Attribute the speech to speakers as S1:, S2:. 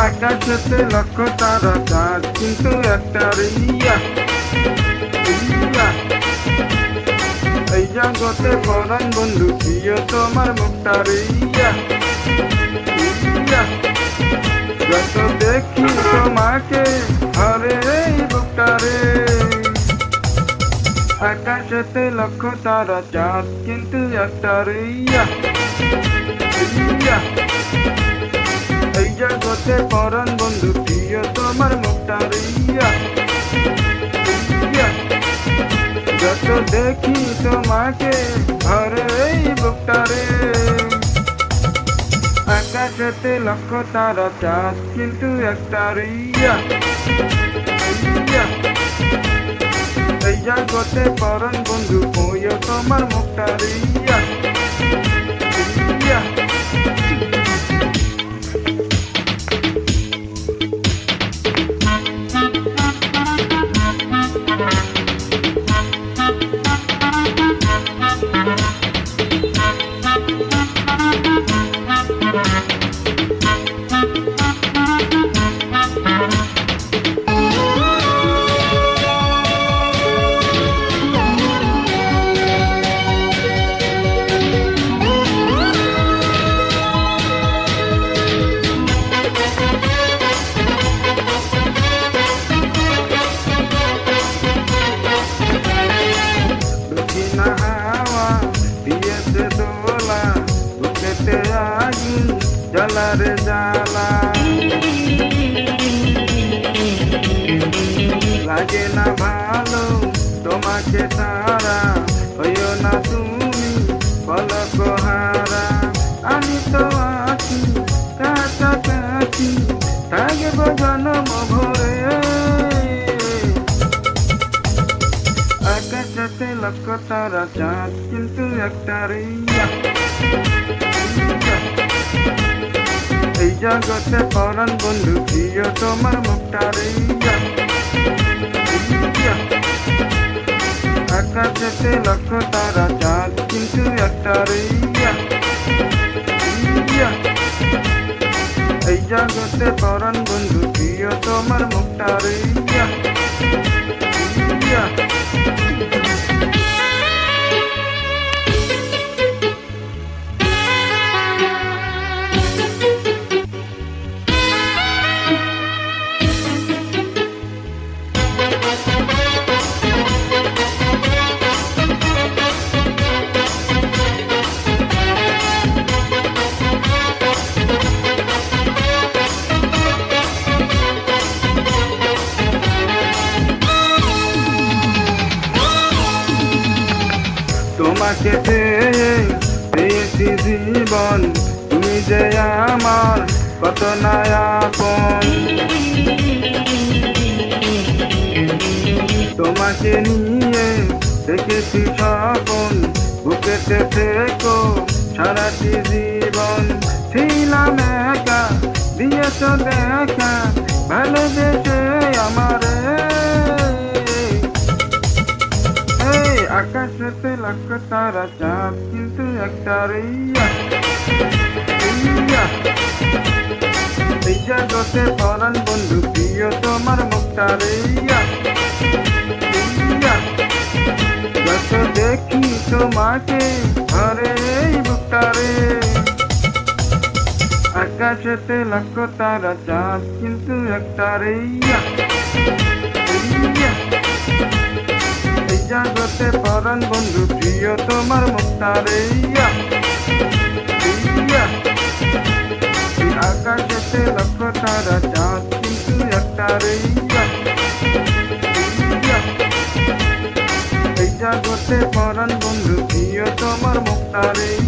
S1: আকাশেতে লক্ষ তারা চাঁদ কিন্তু একটা রিয়া রিয়া। এই জগতে পরাণ বন্ধু প্রিয় তোমার মুখটা রিয়া রিয়া। যত দেখি তোমাকে হরে এই বুকটা রে। আকাশেতে লক্ষ তারা চাঁদ কিন্তু একটা রিয়া রিয়া। এই জগতে পরাণ বন্ধু প্রিয় তোমার মুখটা রিয়া রিয়া। যত দেখি তোমাকে হরে এই বুকটা রে। আকাশেতে লক্ষ তারা চাঁদ কিন্তু একটা রিয়া রিয়া। এই জগতে পরাণ বন্ধু প্রিয় তোমার মুখটা রিয়া রিয়া। জ্বালা রে জ্বালা লাগে না ভালো তোমাকে সারা। হইও না তুমি পলক হারা। আমি তো আছি কাছাকাছি থাকব জন্ম ভরে। আকাশেতে লক্ষ তারা চাঁদ কিন্তু একটা রিয়া রিয়া। এই জগতে পরাণ বন্ধু প্রিয় তোমার মুখটা রিয়া রিয়া। আকাশেতে লক্ষ তারা চাঁদ কিন্তু একটা রিয়া রিয়া। এই জগতে পরাণ বন্ধু প্রিয় তোমার মুখটা রিয়া রিয়া। তোমাকে পেয়েছি জীবন তুমি যে আমার কত আপন। তোমাকে নিয়ে দেখেছি স্বপন বুকেতে থেকো সারাটি জীবন। ছিলাম একা দিয়েছ দেখা ভালোবেসে আমারে। আকাশেতে লক্ষ তারা চাঁদ কিন্তু একটা রিয়া রিয়া। এই জগতে পরাণ বন্ধু প্রিয় তোমার মুখটা রিয়া রিয়া। যত দেখি তোমাকে হরে এই বুকটা রে। আকাশেতে লক্ষ তারা চাঁদ কিন্তু একটা রিয়া রিয়া। এই জগতে পরাণ বন্ধু প্রিয় তোমার মুখটা রিয়া রিয়া। আকাশেতে লক্ষ তারা চাঁদ কিন্তু একটা রিয়া রিয়া। এই জগতে পরাণ বন্ধু প্রিয় তোমার মুখটা রিয়া।